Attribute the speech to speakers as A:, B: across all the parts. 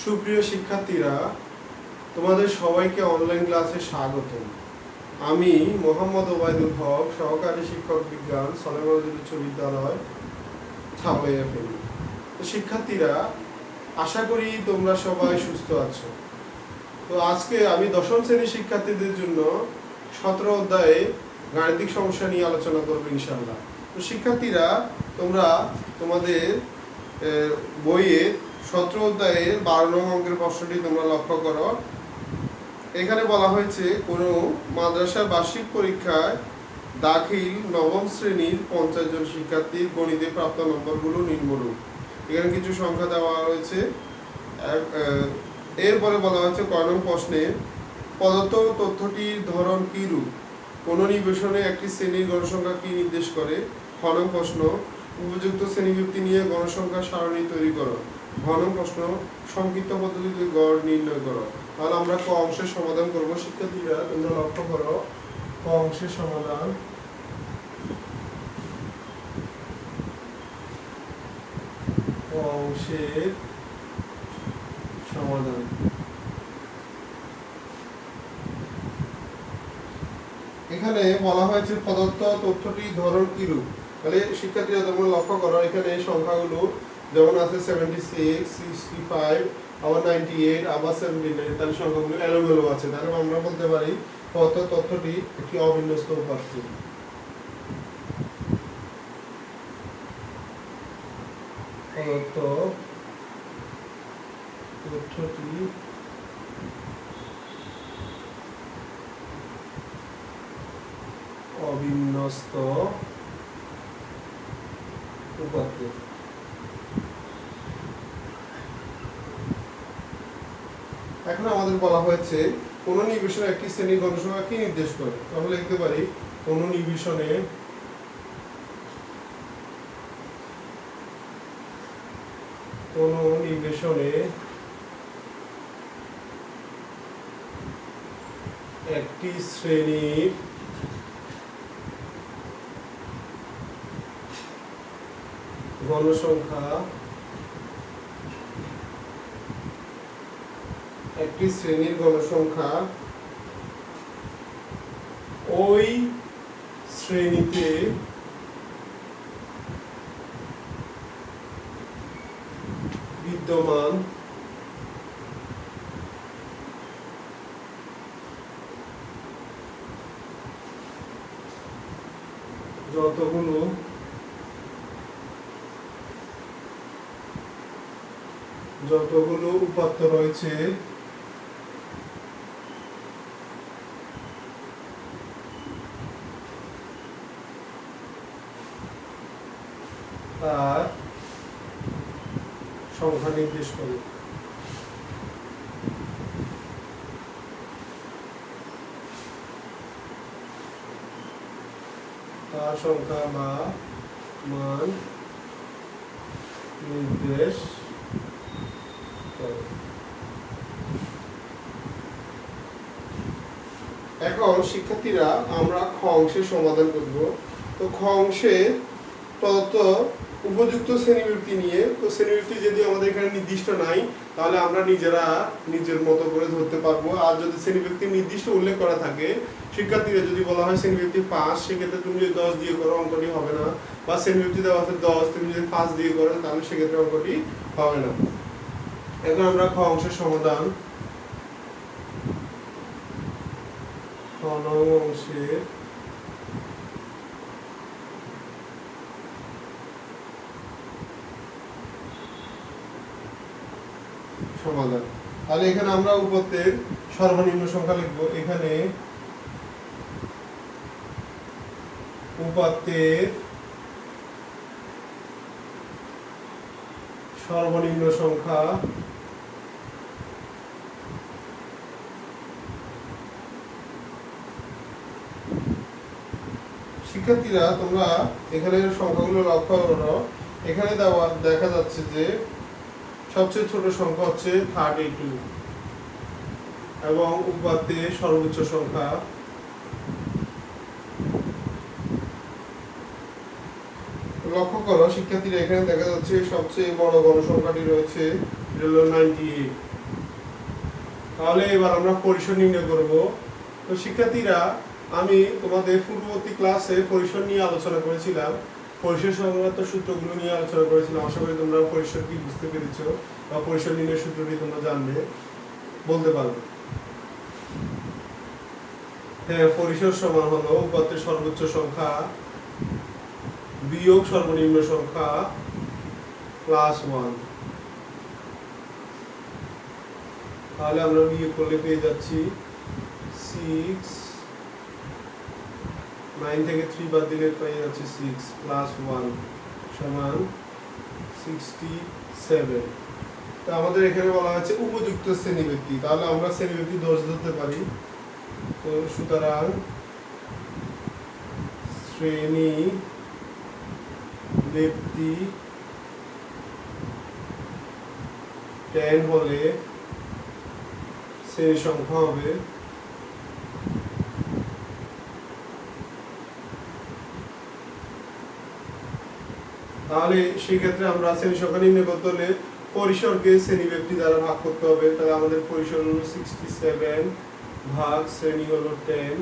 A: সুপ্রিয় শিক্ষার্থীরা, তোমাদের সবাইকে অনলাইন ক্লাসে স্বাগত। আমি মোহাম্মদ ওবায়দুল হক, সহকারী শিক্ষক বিজ্ঞান, সলেমান উচ্চ বিদ্যালয়, ছাওয়াইয়া ফেনী। তো শিক্ষার্থীরা, আশা করি তোমরা সবাই সুস্থ আছো। তো আজকে আমি দশম শ্রেণীর শিক্ষার্থীদের জন্য 17 অধ্যায়ে গাণিতিক সমস্যা নিয়ে আলোচনা করবো ইনশাআল্লাহ। তো শিক্ষার্থীরা, তোমরা তোমাদের বইয়ে 17 অধ্যায়ের 12 নং অঙ্কের প্রশ্নটি তোমরা লক্ষ্য করো। এখানে বলা হয়েছে, কোনো মাদ্রাসার বার্ষিক পরীক্ষায় দাখিল নবম শ্রেণীর 50 জন শিক্ষার্থীর গণিতে প্রাপ্ত নম্বরগুলো নিম্নরূপ। এখানে কিছু সংখ্যা দেওয়া রয়েছে। এরপরে বলা হয়েছে ক নং প্রশ্নে, প্রদত্ত তথ্যটির ধরন কি রূপ? কোন নিবেশনে একটি শ্রেণীর গণসংখ্যা কি নির্দেশ করে? খ নং প্রশ্ন, উপযুক্ত শ্রেণীবৃত্তি নিয়ে গণসংখ্যা সারণী তৈরি করো। ঘ নং প্রশ্ন, সংক্ষিপ্ত পদ্ধতিতে গড় নির্ণয় করো। তাহলে আমরা ক অংশের সমাধান করব। শিক্ষার্থীরা, তোমরা লক্ষ্য করো, ক অংশের সমাধান। ক অংশের সমাধান। এখানে বলা হয়েছে প্রদত্ত তথ্যটির ধরন কি রূপ। তাহলে শিক্ষার্থীরা, তোমরা লক্ষ্য করো, এখানে এই সংখ্যাগুলো যেমন আছে 76, 65, আবার 98, আবার 79। তাহলে সংখ্যাগুলো এলোমেলো আছে। তাহলে আমরা বলতে পারি প্রদত্ত তথ্যটি একটি অবিন্যস্ত উপাত্ত। প্রদত্ত তথ্যটি অবিন্যস্ত উপাত্ত। এখন আমাদের বলা হয়েছে কোন নিবেশনে একটি শ্রেণীর গণসংখ্যা কি নির্দেশ করে। আমরা লিখতে পারি, কোন নিবেশনে একটি শ্রেণীর গণসংখ্যা ওই শ্রেণীতে বিদ্যমান যতগুলো উপাত্ত রয়েছে তার সংখ্যা নির্দেশ করে। তার সংখ্যা বা মান নির্দেশ করে। এখন শিক্ষার্থীরা, আমরা খ অংশের সমাধান করব। তো খ অংশে প্রদত্ত উপযুক্ত শ্রেণীবৃত্তি নিয়ে, তো শ্রেণীবৃত্তি যদি আমাদের এখানে নির্দিষ্ট নাই, তাহলে আমরা নিজেরা নিজের মতো করে ধরতে পারবো। আর যদি শ্রেণীবৃত্তি নির্দিষ্ট উল্লেখ করা থাকে, শিক্ষার্থীরা যদি বলা হয় শ্রেণীবৃত্তি 5, সেক্ষেত্রে তুমি যদি 10 দিয়ে করো অঙ্কটি হবে না। বা শ্রেণীবৃত্তি দেওয়া আছে 10, তুমি যদি 5 দিয়ে করো, তাহলে সেক্ষেত্রে অঙ্কটি হবে না। এখন আমরা খ অংশের সমাধান। খ নং অংশের সমাধান। তাহলে এখানে আমরা উপাত্তের সর্বনিম্ন সংখ্যা লিখব। এখানে উপাত্তের সর্বনিম্ন সংখ্যা শিক্ষার্থীরা, তোমরা এখানে সংখ্যাগুলো লক্ষ্য করো। এখানে দেখা যাচ্ছে যে সবচেয়ে ছোট সংখ্যা হচ্ছে 32 এবং উপাত্তের সর্বোচ্চ সংখ্যা লক্ষ্য করো শিক্ষার্থীরা, এখানে দেখা যাচ্ছে সবচেয়ে বড় গণসংখ্যাটি রয়েছে 98। তাহলে এবার আমরা পরিসর নির্ণয় করব। তো শিক্ষার্থীরা, আমি তোমাদের পূর্ববর্তী ক্লাসে পরিসর নিয়ে আলোচনা করেছিলাম, পরিসর সংক্রান্ত সূত্রগুলো নিয়ে আলোচনা করেছিলাম। আশা করি তোমরা পরিসর কি বুঝতে পেরেছো বা পরিসর নির্ণয়ের সূত্রটি তোমরা জানবে, বলতে পারবে। হ্যাঁ, পরিসর সমান হলো উপাত্তের সর্বোচ্চ সংখ্যা বিয়োগ সর্বনিম্ন সংখ্যা প্লাস 1। তাহলে আমরা বিয়োগ করলে পেয়ে যাচ্ছি 6, 9 থেকে 3 বাদ দিলে পেয়ে যাচ্ছে 6 প্লাস 1 সমান 67। তো আমাদের এখানে বলা হয়েছে উপযুক্ত শ্রেণীব্যক্তি। তাহলে আমরা শ্রেণীব্যক্তি দোষ ধরতে পারি। তো সুতরাং শ্রেণী ব্যক্তি 10 হলে শ্রেণী সংখ্যা হবে তাহলে সেই ক্ষেত্রে আমরা শ্রেণী সংখ্যা নির্ণয় করতে হলে পরিসরকে শ্রেণী ব্যক্তি দ্বারা ভাগ করতে হবে। তাহলে আমাদের পরিসর হলো 67 ভাগ শ্রেণী হলো 10।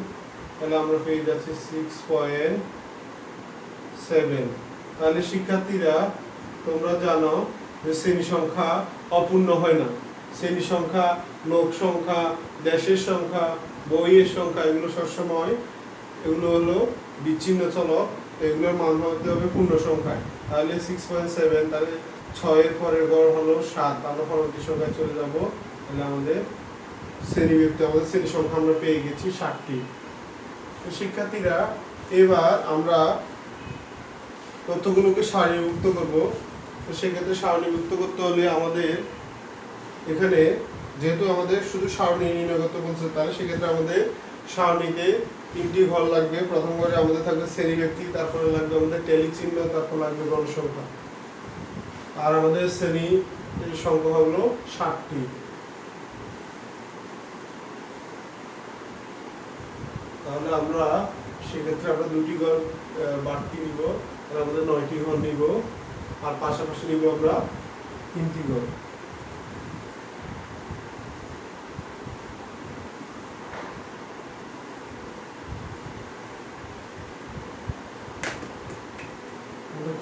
A: তাহলে আমরা পেয়ে যাচ্ছি 6.7। তাহলে শিক্ষার্থীরা, তোমরা জানো যে শ্রেণী সংখ্যা অপূর্ণ হয় না। শ্রেণী সংখ্যা, লোক সংখ্যা, দেশের সংখ্যা, বইয়ের সংখ্যা, এগুলো সবসময় এগুলো হলো বিচ্ছিন্ন চলক। এগুলোর মান হতে হবে পূর্ণ সংখ্যায়। তাহলে 6.7, তাহলে 6 এর পরের গড় হলো 7। আমরা পরবর্তী সংখ্যায় চলে যাব। তাহলে আমাদের শ্রেণীব্যক্তি, আমাদের শ্রেণী সংখ্যা আমরা পেয়ে গেছি 7টি। তো শিক্ষার্থীরা, এবার আমরা তথ্যগুলোকে সারণীভুক্ত করব। তো সেক্ষেত্রে সারণীভুক্ত করতে হলে আমাদের এখানে যেহেতু আমাদের শুধু সারণী নির্ণয় করতে বলছে, তাহলে সেক্ষেত্রে আমাদের সারণীতে 3টি ঘর লাগবে। প্রথম ঘরে আমাদের থাকবে শ্রেণীব্যক্তি, তারপরে লাগবে আমাদের টেলি চিহ্ন, তারপর লাগবে গণসংখ্যা। আর আমাদের শ্রেণী সংখ্যা হলো 7টি। তাহলে আমরা সেক্ষেত্রে আমরা 2টি ঘর বাড়তি নিব, তাহলে আমাদের 9টি ঘর নিব। আর পাশাপাশি নিব আমরা 3টি ঘর।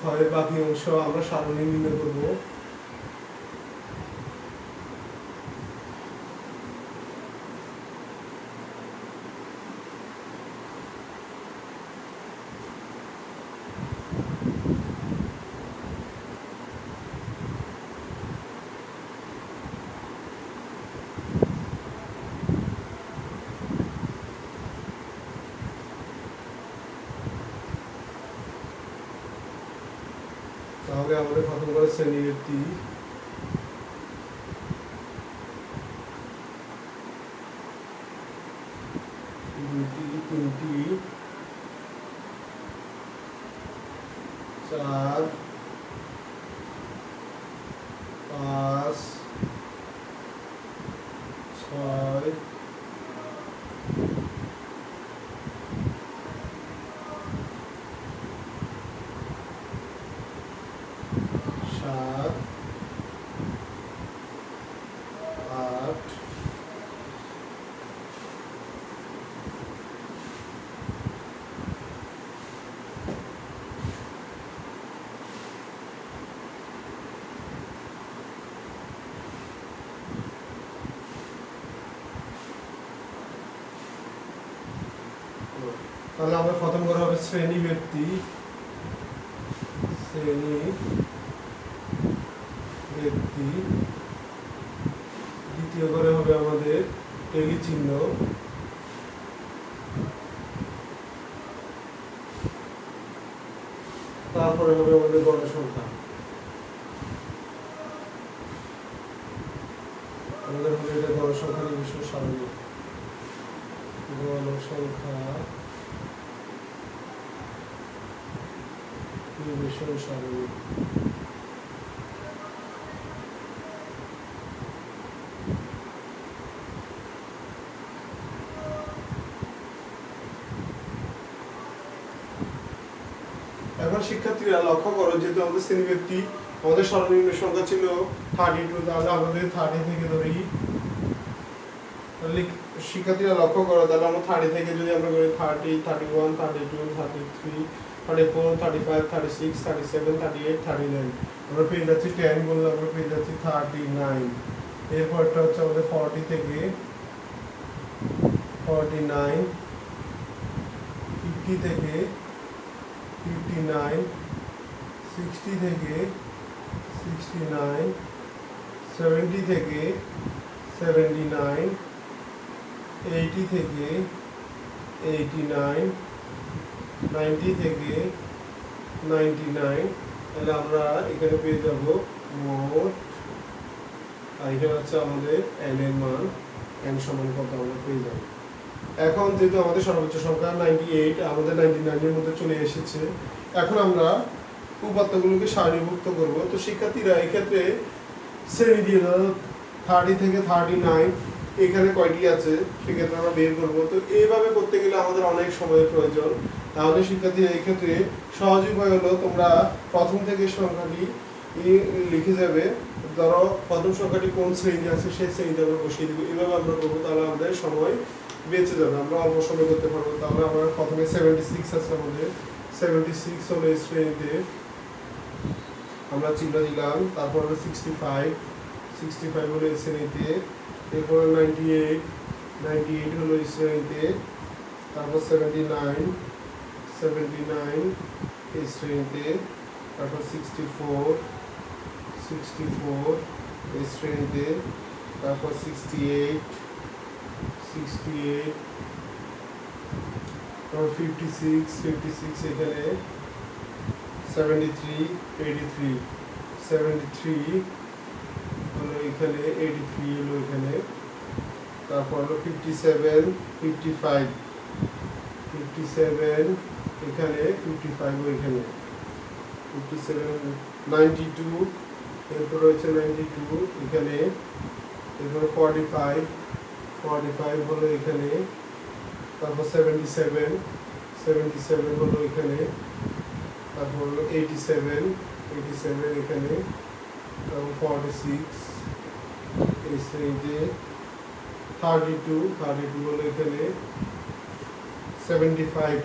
A: ঘরের বাকি অংশ আমরা সারণী নির্ণয় করব। তাহলে আমাদের প্রথম করে শ্রেণীব্যক্তি দুটি, 3টি, 4, 5, 6, 7, 8, 9। তাহলে আমরা প্রথম করে হবে শ্রেণী ব্যক্তি, দ্বিতীয় করে হবে আমাদের টেলি চিহ্ন, তারপরে হবে আমাদের গণসংখ্যা। আমাদের হবে এটা গণসংখ্যা নির্বিশেষ সারণী। গণসংখ্যা নির্বিশেষ সারণী। এখন শিক্ষার্থীরা লক্ষ্য করো, যেহেতু আমাদের শ্রেণীব্যক্তি, আমাদের সর্বনিম্ন সংখ্যা ছিল 32, তাহলে আমাদের 30 থেকে ধরি শিক্ষার্থীরা লক্ষ্য করো, তাহলে আমরা 30 থেকে যদি আমরা করি 30, 31, 32, 33, 34, 35, 36, 37, 38, 39, আমরা পেয়ে যাচ্ছি 10 বললে আমরা পেয়ে যাচ্ছি 39। এরপরটা হচ্ছে আমাদের 40 থেকে 49, 50 থেকে 59, 60 থেকে 69, 70 থেকে 79, 80 থেকে 89, 90 থেকে 99। তাহলে আমরা এখানে পেয়ে যাব মোট, আর এখানে হচ্ছে আমাদের n এর মান, n সমান কত আমরা পেয়ে যাব। এখন যেহেতু আমাদের সর্বোচ্চ সংখ্যা 98, আমাদের 99 এর মধ্যে চলে এসেছে, এখন আমরা উপাত্তগুলোকে সারিভুক্ত করব। তো শিক্ষার্থীরা এক্ষেত্রে শ্রেণী দিয়ে দাও 30 থেকে 39 এখানে কয়টি আছে সেক্ষেত্রে আমরা বের করবো। তো এইভাবে করতে গেলে আমাদের অনেক সময়ের প্রয়োজন। তাহলে শিক্ষার্থীরা এক্ষেত্রে সহজ উপায় হলো তোমরা প্রথম থেকে সংখ্যাটি লিখে যাবে। ধরো প্রথম সংখ্যাটি কোন শ্রেণী আছে সেই শ্রেণীতে আমরা বসিয়ে দিব, এভাবে আমরা করবো, তাহলে আমাদের সময় বেঁচে যাবে, আমরা অল্প সময় করতে পারবো। তাহলে আমরা প্রথমে 76 আছে, আমাদের 76 হলো এই শ্রেণীতে, আমরা চিহ্ন দিলাম। তারপর হলো 65 হলো এই শ্রেণীতে। এরপর 98 হলো এই শ্রেণীতে। তারপর 79 এই শ্রেণীতে। তারপর 64 এই শ্রেণীতে। তারপর 68 তারপর 56 এখানে। 73 হলো এখানে, 83 হলো এখানে। তারপর হলো 57 এখানে, 55 এখানে, 57 92, এরপর হচ্ছে 92 এখানে। এরপর 45 হলো এখানে। তারপর 77 হলো এখানে। তারপর হলো 87 এখানে। তারপর 46 এই শ্রেণীতে। 32 হলো এখানে। 75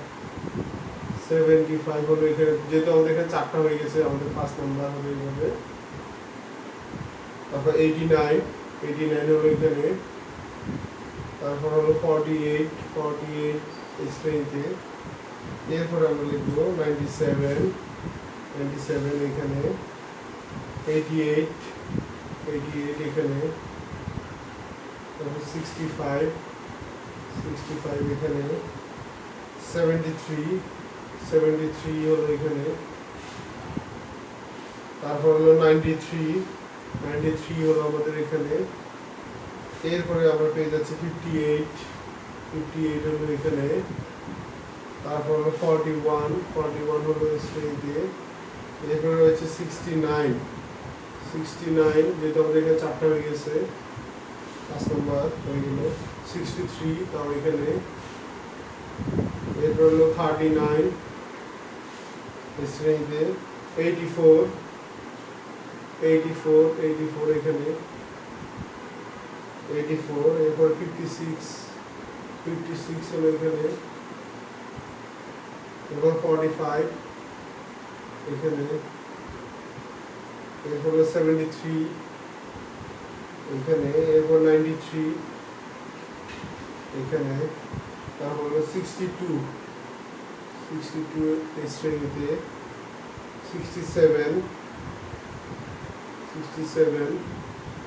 A: হলো এখানে, যেহেতু আমাদের এখানে 4টা হয়ে গেছে, আমাদের 5 নাম্বার হবে এইভাবে। তারপর 89 হলো এখানে। তারপর হলো 48 এই শ্রেণীতে। এরপর আমরা লিখবো 97 এখানে। 88 এখানে। তারপর 65 এখানে। 73 হলো এখানে। তারপর হলো 93 হলো আমাদের এখানে। এরপরে আমরা পেয়ে যাচ্ছি 58 হলো এখানে। তারপর হলো 41 হলো এই শ্রেণীতে। এরপরে রয়েছে 69 যেহেতু আমাদের এখানে 4টা হয়ে গেছে, 5 নম্বর হয়ে গেল। 63 তাও এখানে। এরপর হলো 39 এই শ্রেণীতে। 84 এখানে। 84 এরপর 56 হলো এখানে। এরপর 45 এখানে। এরপর 73 এখানে। এরপর 93 এখানে। তারপর 62 এই শ্রেণীতে। 67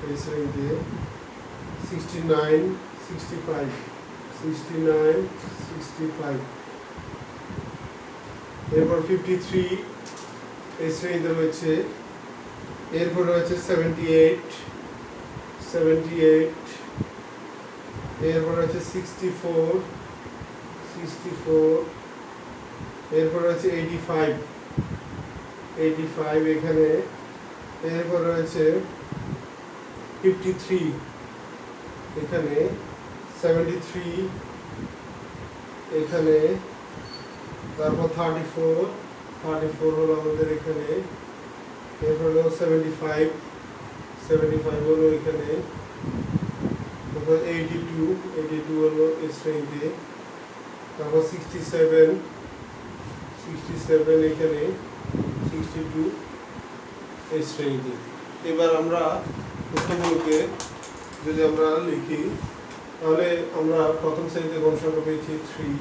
A: এই শ্রেণীতে। 69 65 এরপর 53 এই শ্রেণীতে রয়েছে। এরপর রয়েছে 78 এরপর রয়েছে 64 এরপর রয়েছে 85 এখানে। এরপর রয়েছে 53 এখানে। 73 এখানে। তারপর 34 হলো আমাদের এখানে। এরপর হলো 75 হলো এখানে। তারপর 82 হলো এই শ্রেণীতে, তারপর 67 এখানে, 62 এই শ্রেণীতে। এবার আমরা প্রশ্নগুলোকে যদি আমরা লিখি, তাহলে আমরা প্রথম শ্রেণীতে গণসংখ্যা পেয়েছি 3,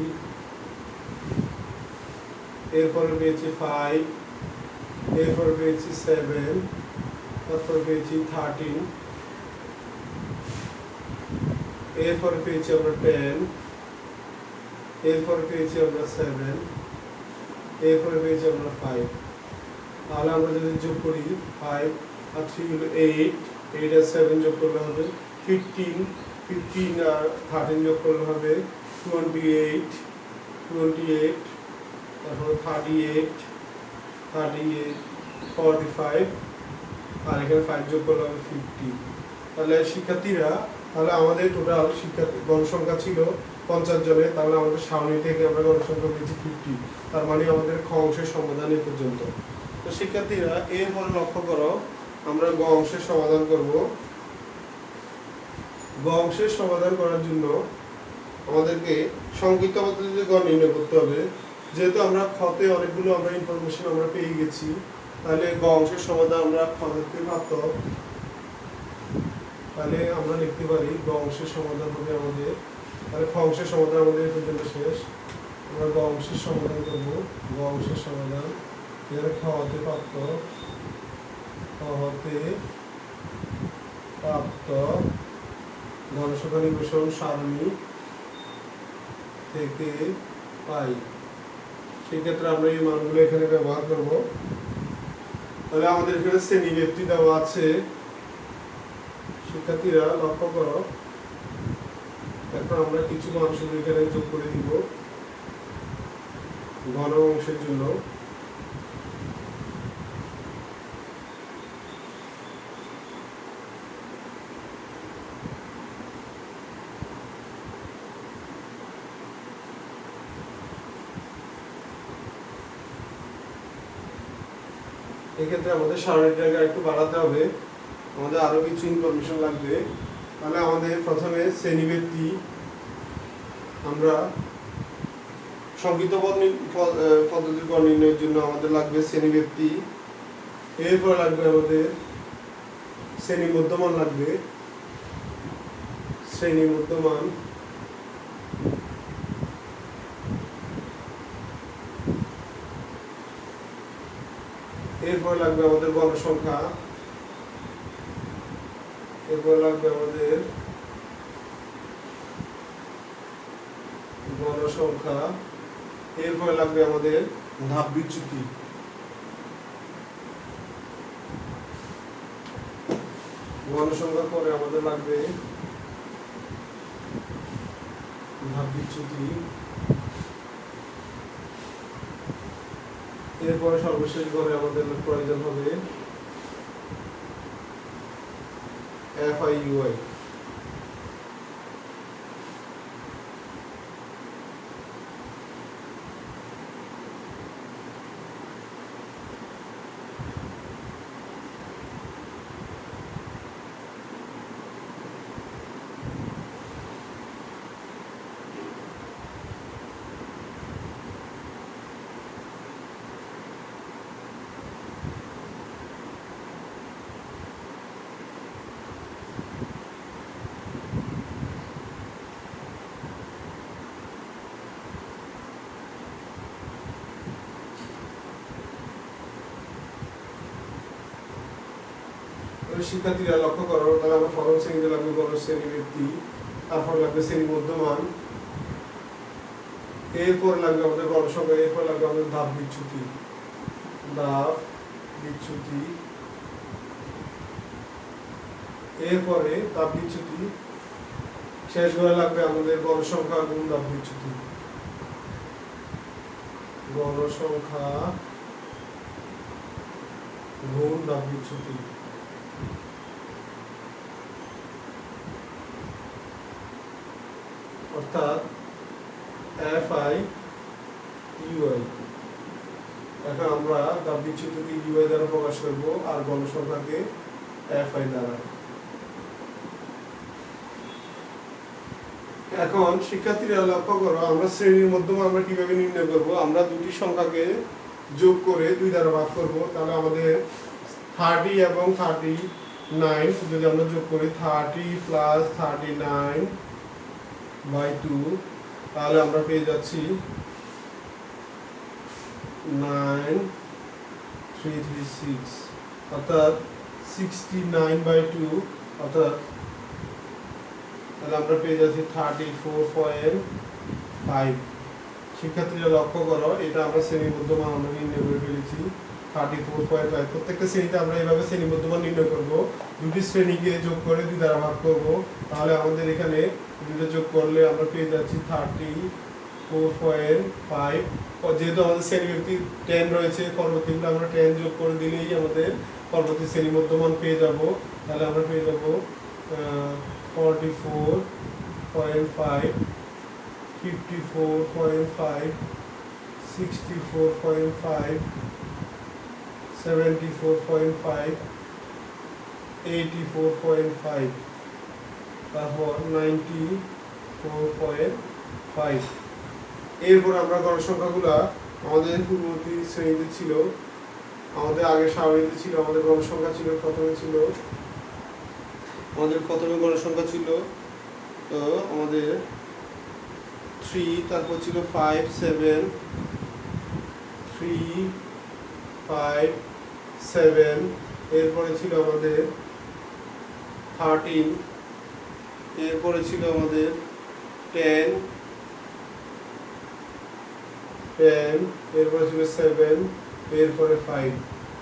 A: এরপরে পেয়েছি 5, এরপরে পেয়েছি 7, তারপরে পেয়েছি 13, এরপরে পেয়েছি আমরা 10, এরপরে পেয়েছি আমরা 7, এরপরে পেয়েছি আমরা 5। তাহলে আমরা যদি যোগ করি 5 আর 3 হলো 8 আর 7 যোগ করলে হবে 15 আর 13 যোগ করলে হবে 28, তারপর 38, 45 আর এখানে 5 যোগ করলে হবে 50। তাহলে শিক্ষার্থীরা, তাহলে আমাদের টোটাল গণসংখ্যা ছিল 50 জনের, তাহলে আমাদের সামনে থেকে আমরা গণসংখ্যা পেয়েছি 50। তার মানে আমাদের খ অংশের সমাধান এ পর্যন্ত। তো শিক্ষার্থীরা এরপরে লক্ষ্য করো, আমরা গ অংশের সমাধান করব। গ অংশের সমাধান করার জন্য আমাদেরকে সংক্ষিপ্ত পদ্ধতিতে গ নির্ণয় করতে হবে। যেহেতু আমরা খতে অনেকগুলো আমরা ইনফরমেশন আমরা পেয়ে গেছি, তাহলে গ অংশের সমাধান আমরা খ থেকে প্রাপ্ত, তাহলে আমরা লিখতে পারি গ অংশের সমাধান হবে আমাদের, তাহলে খ অংশের সমাধান আমাদের এই পর্যন্ত শেষ। আমরা গ অংশের সমাধান করব। গ অংশের সমাধান এখানে খ হতে প্রাপ্ত গণসংখ্যা নিবেশন সারণী থেকে পাই। সেক্ষেত্রে আমরা এই মানগুলো এখানে ব্যবহার করব। তাহলে আমাদের এখানে শ্রেণী ব্যক্তি দেওয়া আছে। শিক্ষার্থীরা লক্ষ্য করো, এখন আমরা কিছু মান শুধু এখানে যোগ করে দিব ঘন অংশের জন্য। এক্ষেত্রে আমাদের সারণীটাকে একটু বাড়াতে হবে, আমাদের আরো কিছু ইনফরমেশন লাগবে। তাহলে আমাদের প্রথমে শ্রেণী ব্যক্তি, আমরা সংক্ষিপ্ত পদ্ধতির গড় নির্ণয়ের জন্য আমাদের লাগবে শ্রেণী ব্যক্তি, এরপর লাগবে আমাদের শ্রেণী মধ্যমান, লাগবে শ্রেণী মধ্যমান, এরপর লাগবে আমাদের গণসংখ্যা, এরপর লাগবে আমাদের গণসংখ্যা, এরপর লাগবে আমাদের ধাপ বিচ্যুতি। গণসংখ্যার পরে আমাদের লাগবে ধাপ বিচ্যুতি, এরপরে সর্বশেষ ঘরে আমাদের প্রয়োজন হবে FIUI। শিক্ষার্থীরা লক্ষ্য করো, তাহলে আমরা প্রথম শ্রেণীতে লাগবে গণ শ্রেণী ব্যক্তি, তারপর লাগবে শ্রেণী মধ্যমান, এরপর লাগবে আমাদের গণসংখ্যা, এরপর লাগবে আমাদের ধাপ বিচ্যুতি, এরপরে ধাপ বিচ্যুতি, শেষ ঘরে লাগবে আমাদের গণসংখ্যা গুণ ধাপ বিচ্যুতি, গণসংখ্যা গুণ ধাপ বিচ্যুতি। অর্থাৎ FIUI। এখন আমরা ধাপ বিচ্যুতিকে UI দ্বারা প্রকাশ করব আর গণসংখ্যাকে FI দ্বারা। এখন শিক্ষার্থীরা লক্ষ্য করো, আমরা শ্রেণীর মধ্যমা আমরা কিভাবে নির্ণয় করব। আমরা দুটি সংখ্যাকে যোগ করে 2 দ্বারা ভাগ করব। তাহলে আমাদের 30 এবং 39 যদি আমরা যোগ করি 30 প্লাস 39/2, তাহলে আমরা পেয়ে যাচ্ছি 9336, অর্থাৎ 69/2, অর্থাৎ তাহলে আমরা পেয়ে যাচ্ছি 34.5। শিক্ষার্থীরা লক্ষ্য করো, এটা আমরা শ্রেণীর মধ্যমান আমরা নির্ণয় করে ফেলেছি 34.5। প্রত্যেকটা শ্রেণীতে আমরা এইভাবে শ্রেণীর মধ্যমান নির্ণয় করব। দুটি শ্রেণীকে যোগ করে 2 দ্বারা ভাগ করব। তাহলে আমাদের এখানে দুটো যোগ করলে আমরা পেয়ে যাচ্ছি 34.5। যেহেতু আমাদের শ্রেণীব্যক্তি 10 রয়েছে, পরবর্তীগুলো আমরা 10 যোগ করে দিলেই আমাদের পরবর্তী শ্রেণীর মধ্যমান পেয়ে যাব। তাহলে আমরা পেয়ে যাব 44.5, 54.5, 64.5, 74.5, 84.5, তারপর 94.5। এরপর আমরা গণসংখ্যাগুলা আমাদের পূর্ববর্তী শ্রেণীতে ছিল, আমাদের আগে সারণীতে ছিল, আমাদের গণসংখ্যা ছিল প্রথমে গণসংখ্যা ছিল তো আমাদের 3, তারপর ছিল 5, 7, 3, 5, 7, এরপরে ছিল আমাদের 13, এরপরে ছিল আমাদের 10, এরপরে ছিল 7, এরপরে 5।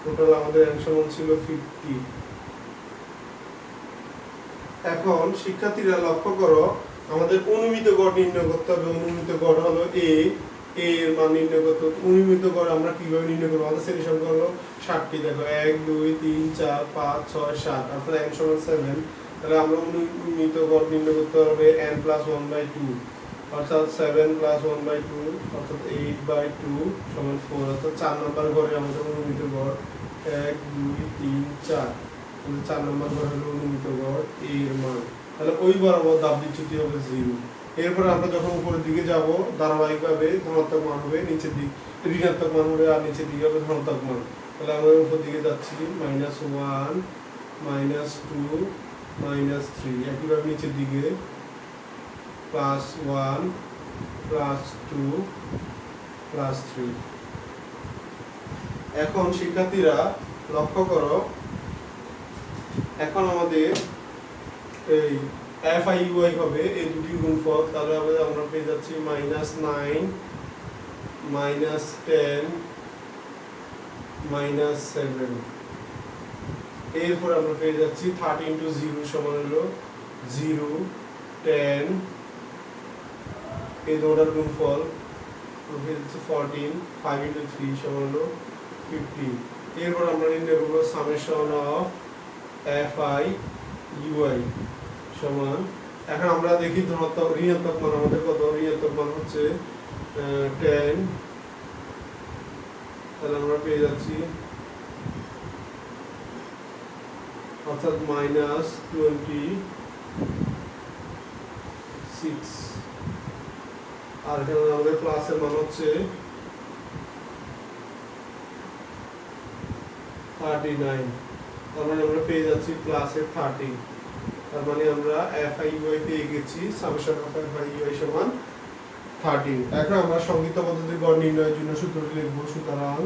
A: টোটাল আমাদের অ্যান্সার ছিল 50। এখন শিক্ষার্থীরা লক্ষ্য করো, আমাদের অনুমিত গড় নির্ণয় করতে হবে। অনুমিত গড় হলো a এর মান নির্ণয় করতে হবে। অনুমিত গড় আমরা কিভাবে নির্ণয় করব? আমাদের শ্রেণী সংখ্যা হলো 7টি। দেখো 1 2 3 4 5 6 7, অর্থাৎ n সমান 7। তাহলে আমরা অনুমিত গড় নির্ণয় করতে হবে n + 1/2, অর্থাৎ 7 + 1/2, অর্থাৎ 8/2 সমান 4। অর্থাৎ 4 নম্বর গড়ে আমাদের অনুমিত গড় 1 2 3 4। 4 নম্বর গড় হলো অনুমিত গড় a এর মান। তাহলে ওই বরাবর দাব বিচ্যুতি হবে 0। এরপর আমরা যখন উপরের দিকে যাব, ধারাবাহিকভাবে ধনাত্মক মান হবে, নিচের দিক ঋণাত্মক মান হবে, আর নিচের দিকে হবে ধনাত্মক মান। তাহলে আমরা উপর দিকে যাচ্ছি -1 -2 -3, একইভাবে নিচের দিকে +1 +2 +3। এখন শিক্ষার্থীরা লক্ষ্য করো, এখন আমাদের এই FIUI হবে এই দুটি গুণফল। তাহলে আমরা পেয়ে যাচ্ছি -9 -10 -7। এরপর আমরা পেয়ে যাচ্ছি 13 × 0 সমান হলো 0 10, এই দুটোর গুণফল পেয়ে যাচ্ছি 14। 5 × 3 সমান হলো 15। এরপর আমরা নির্ণয় করব সামেশন অফ FIUI সমান, এখন আমরা দেখি ধনাত্মক ঋণাত্মক মান আমাদের কত। ঋণাত্মক মান হচ্ছে 10, তাহলে আমরা পেয়ে যাচ্ছি অর্থাৎ -26। আর এখানে আমাদের প্লাসের মান হচ্ছে 39, তার মানে আমরা পেয়ে যাচ্ছি +30। তার মানে আমরা FIUI পেয়ে গেছি, সামেশন অফ FIUI সমান 13। এখন আমরা সংক্ষিপ্ত পদ্ধতির গড় নির্ণয়ের জন্য সূত্রটি লিখব। সুতরাং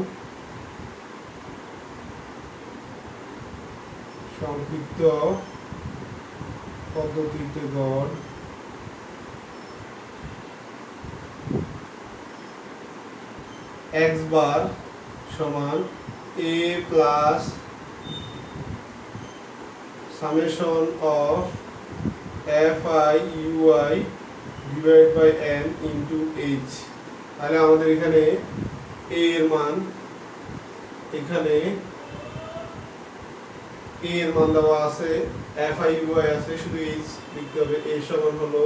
A: সংক্ষিপ্ত পদ্ধতিতে গড় x বার সমান a plus summation of FIUI divide by n into h। তাহলে আমাদের এখানে a এর মান, এখানে a এর মান দেওয়া আছে, FIUI আছে, শুধু h লিখতে হবে। a সমান হলো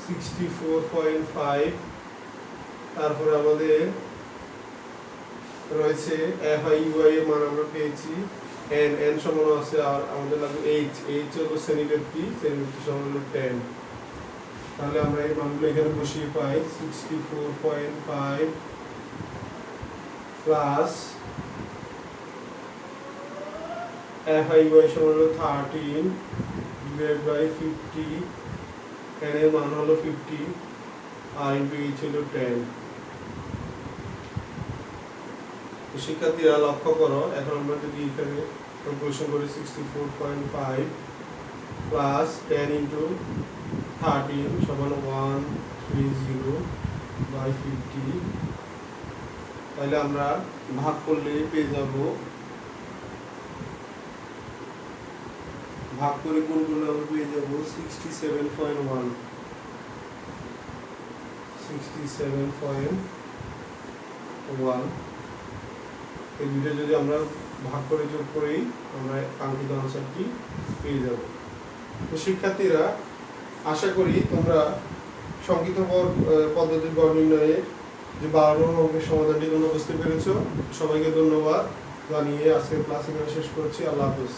A: 64.5। তারপর আমাদের রয়েছে FIUI এর মান আমরা পেয়েছি n, n সমান আছে, আর আমাদের লাগবে h হলো শ্রেণীব্যক্তি সমান হলো 10। তাহলে আমরা এই মানগুলো এখানে বসিয়ে পাই 64.5 প্লাস fi সমান হলো 13 ডিভাইড বাই 50, n এর মান হলো 50 আর ইনটু h হলো 10। তো শিক্ষার্থীরা লক্ষ্য করো, এখন আমরা যদি এখানে ক্যালকুলেশন করি 64.5 প্লাস 10 ইনটু 13 সমান 130 বাই 50, তাহলে আমরা ভাগ করলে পেয়ে যাব, ভাগ করে গুণ করলে আমরা পেয়ে যাব 67.1। এই দুটো যদি আমরা ভাগ করে যোগ করি আমরা কাঙ্ক্ষিত আনসারটি পেয়ে যাব। তো শিক্ষার্থীরা, আশা করি তোমরা সংক্ষিপ্ত পদ্ধতির গড় নির্ণয়ের যে 12 নং অঙ্কের সমাধানটি তোমরা বুঝতে পেরেছো। সবাইকে ধন্যবাদ জানিয়ে আজকের ক্লাস এখানে শেষ করছি। আল্লাহ হাফেজ।